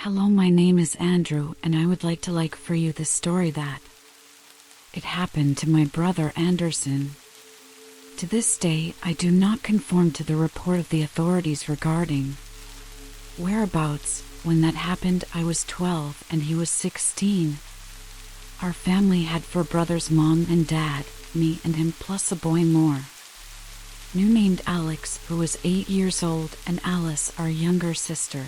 Hello, my name is Andrew, and I would like to for you the story that it happened to my brother Anderson. To this day, I do not conform to the report of the authorities regarding whereabouts. When that happened, I was 12 and he was 16. Our family had 4 brothers, mom and dad, me and him plus a boy more, new named Alex, who was 8 years old, and Alice, our younger sister.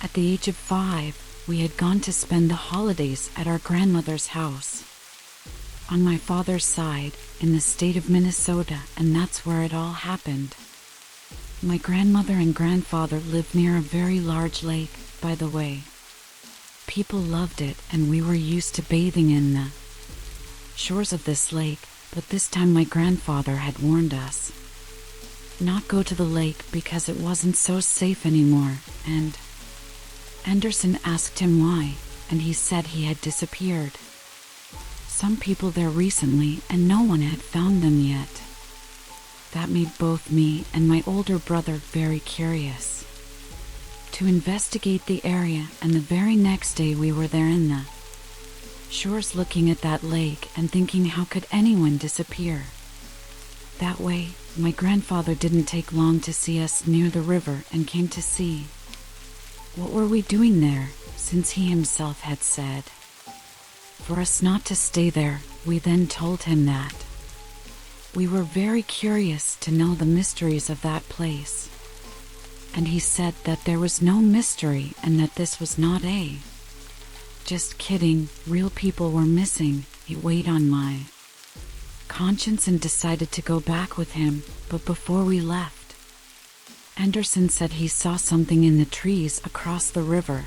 At the age of 5, we had gone to spend the holidays at our grandmother's house on my father's side in the state of Minnesota, and that's where it all happened. My grandmother and grandfather lived near a very large lake, by the way. People loved it, and we were used to bathing in the shores of this lake, but this time my grandfather had warned us not go to the lake because it wasn't so safe anymore, and Anderson asked him why, and he said he had disappeared. Some people there recently, and no one had found them yet. That made both me and my older brother very curious to investigate the area, and the very next day we were there in the shores looking at that lake and thinking, how could anyone disappear that way? My grandfather didn't take long to see us near the river and came to see what were we doing there, since he himself had said for us not to stay there. We then told him that we were very curious to know the mysteries of that place, and he said that there was no mystery and that this was not a just kidding, real people were missing. He weighed on my conscience and decided to go back with him, but before we left, Anderson said he saw something in the trees across the river,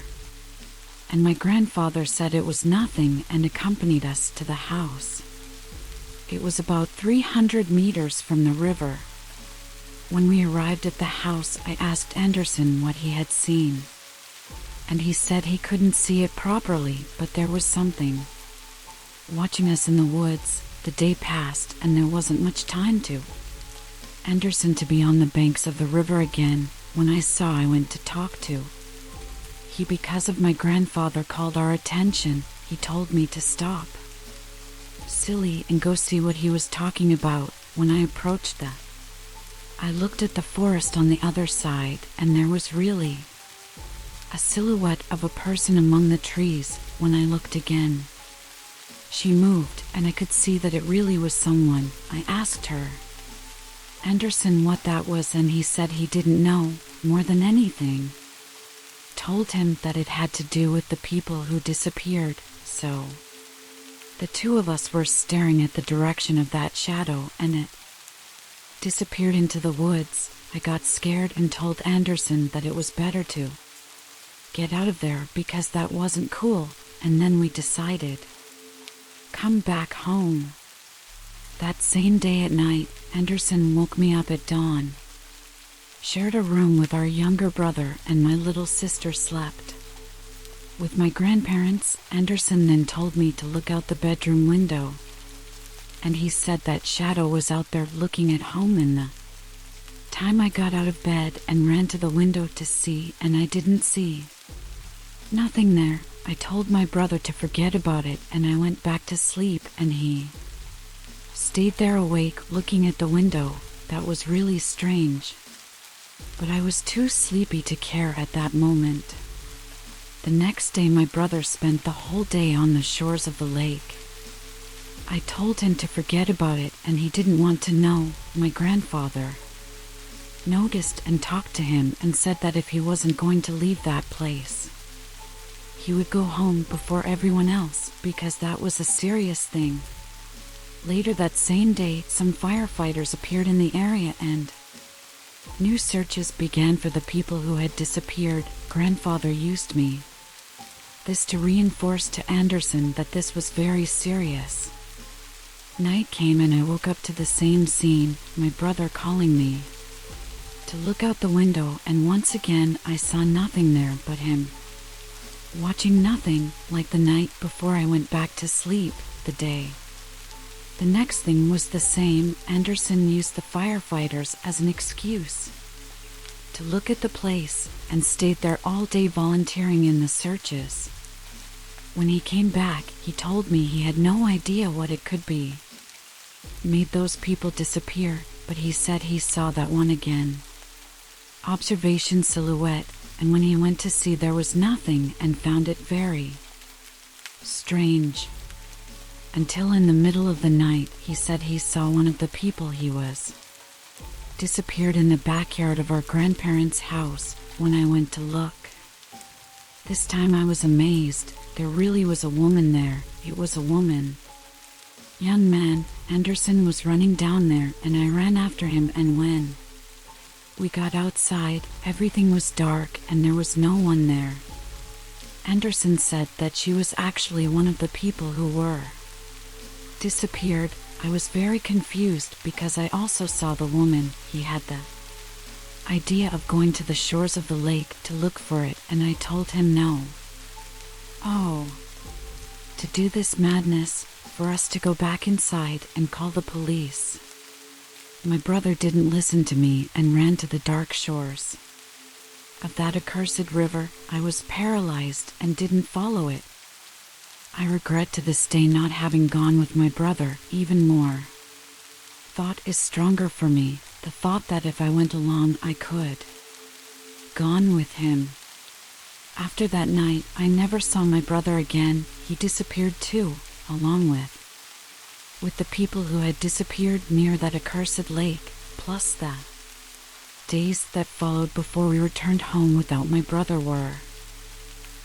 and my grandfather said it was nothing and accompanied us to the house. It was about 300 meters from the river. When we arrived at the house, I asked Anderson what he had seen, and he said he couldn't see it properly, but there was something watching us in the woods. The day passed and there wasn't much time to Anderson to be on the banks of the river again. When I went to talk to he, because of my grandfather, called our attention. He told me to stop silly and go see what he was talking about. When I approached I looked at the forest on the other side, and there was really a silhouette of a person among the trees. When I looked again, she moved, and I could see that it really was someone. I asked Anderson what that was, and he said he didn't know. More than anything, told him that it had to do with the people who disappeared. So the two of us were staring at the direction of that shadow, and it disappeared into the woods. I got scared and told Anderson that it was better to get out of there because that wasn't cool, and then we decided come back home. That same day at night, Anderson woke me up at dawn, shared a room with our younger brother, and my little sister slept with my grandparents. Anderson then told me to look out the bedroom window, and he said that shadow was out there looking at home. In the time I got out of bed and ran to the window to see, and I didn't see nothing there. I told my brother to forget about it, and I went back to sleep, and he stayed there awake looking at the window. That was really strange, but I was too sleepy to care at that moment. The next day my brother spent the whole day on the shores of the lake. I told him to forget about it, and he didn't want to know. My grandfather noticed and talked to him and said that if he wasn't going to leave that place, he would go home before everyone else, because that was a serious thing. Later that same day, some firefighters appeared in the area and new searches began for the people who had disappeared. Grandfather used this to reinforce to Anderson that this was very serious. Night came and I woke up to the same scene, my brother calling me to look out the window, and once again I saw nothing there but him watching nothing, like the night before I went back to sleep. The next thing was the same. Anderson used the firefighters as an excuse to look at the place and stayed there all day volunteering in the searches. When he came back, he told me he had no idea what it could be. Made those people disappear, but he said he saw that one again. Observation silhouette, and when he went to see there was nothing and found it very strange. Until in the middle of the night, he said he saw one of the people he was disappeared in the backyard of our grandparents' house when I went to look. This time I was amazed. There really was a woman there. It was a woman. Young man, Anderson was running down there and I ran after him, and when we got outside, everything was dark and there was no one there. Anderson said that she was actually one of the people who were disappeared. I was very confused because I also saw the woman. He had the idea of going to the shores of the lake to look for it, and I told him no. Oh, to do this madness, for us to go back inside and call the police. My brother didn't listen to me and ran to the dark shores of that accursed river. I was paralyzed and didn't follow it. I regret to this day not having gone with my brother even more. Thought is stronger for me, the thought that if I went along I could gone with him. After that night, I never saw my brother again. He disappeared too, along with the people who had disappeared near that accursed lake, plus the days that followed before we returned home without my brother were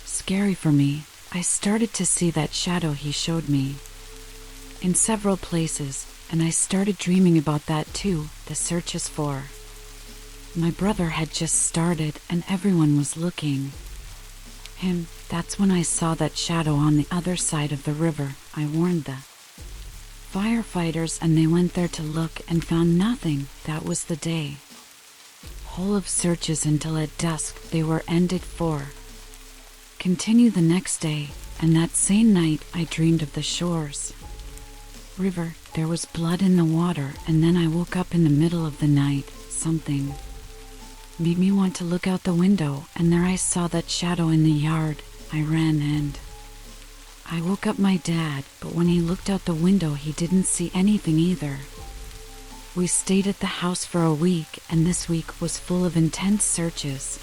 scary for me. I started to see that shadow he showed me in several places, and I started dreaming about that too. The searches for my brother had just started and everyone was looking him. That's when I saw that shadow on the other side of the river. I warned the firefighters and they went there to look and found nothing. That was the day whole of searches until at dusk they were ended for continue the next day, and that same night I dreamed of the shores river. There was blood in the water, and then I woke up in the middle of the night. Something made me want to look out the window, and there I saw that shadow in the yard. I ran and I woke up my dad, but when he looked out the window he didn't see anything either. We stayed at the house for a week, and this week was full of intense searches.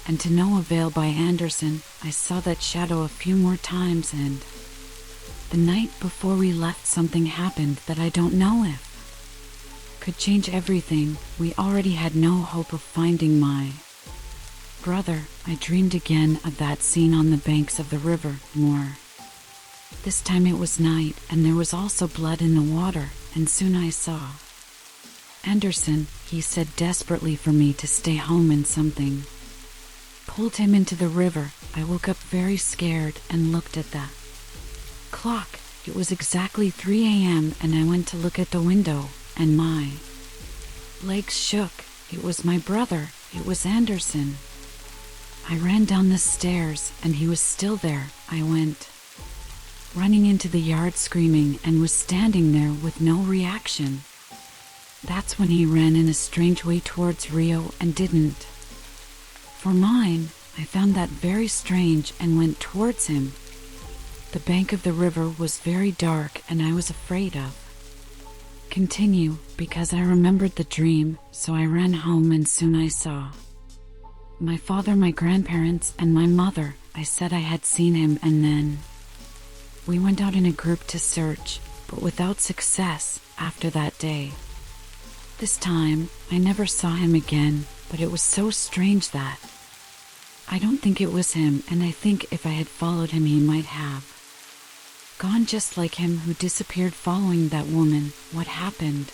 And to no avail by Anderson. I saw that shadow a few more times, and the night before we left something happened that I don't know if could change everything. We already had no hope of finding my brother. I dreamed again of that scene on the banks of the river. More. This time it was night, and there was also blood in the water, and soon I saw Anderson. He said desperately for me to stay home, and something pulled him into the river. I woke up very scared and looked at the clock. It was exactly 3 a.m. and I went to look at the window, and my legs shook. It was my brother. It was Anderson. I ran down the stairs and he was still there. I went running into the yard screaming and was standing there with no reaction. That's when he ran in a strange way towards Rio and didn't. For mine, I found that very strange and went towards him. The bank of the river was very dark and I was afraid of continue because I remembered the dream, so I ran home and soon I saw my father, my grandparents, and my mother. I said I had seen him, and then we went out in a group to search, but without success after that day. This time, I never saw him again, but it was so strange that I don't think it was him, and I think if I had followed him he might have gone just like him who disappeared following that woman. What happened?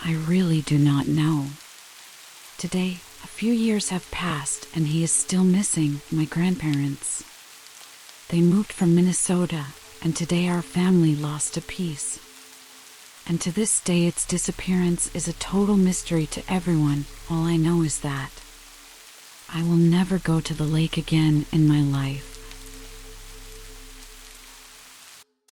I really do not know. Today, a few years have passed and he is still missing. My grandparents, they moved from Minnesota, and today our family lost a piece. And to this day its disappearance is a total mystery to everyone. All I know is that I will never go to the lake again in my life.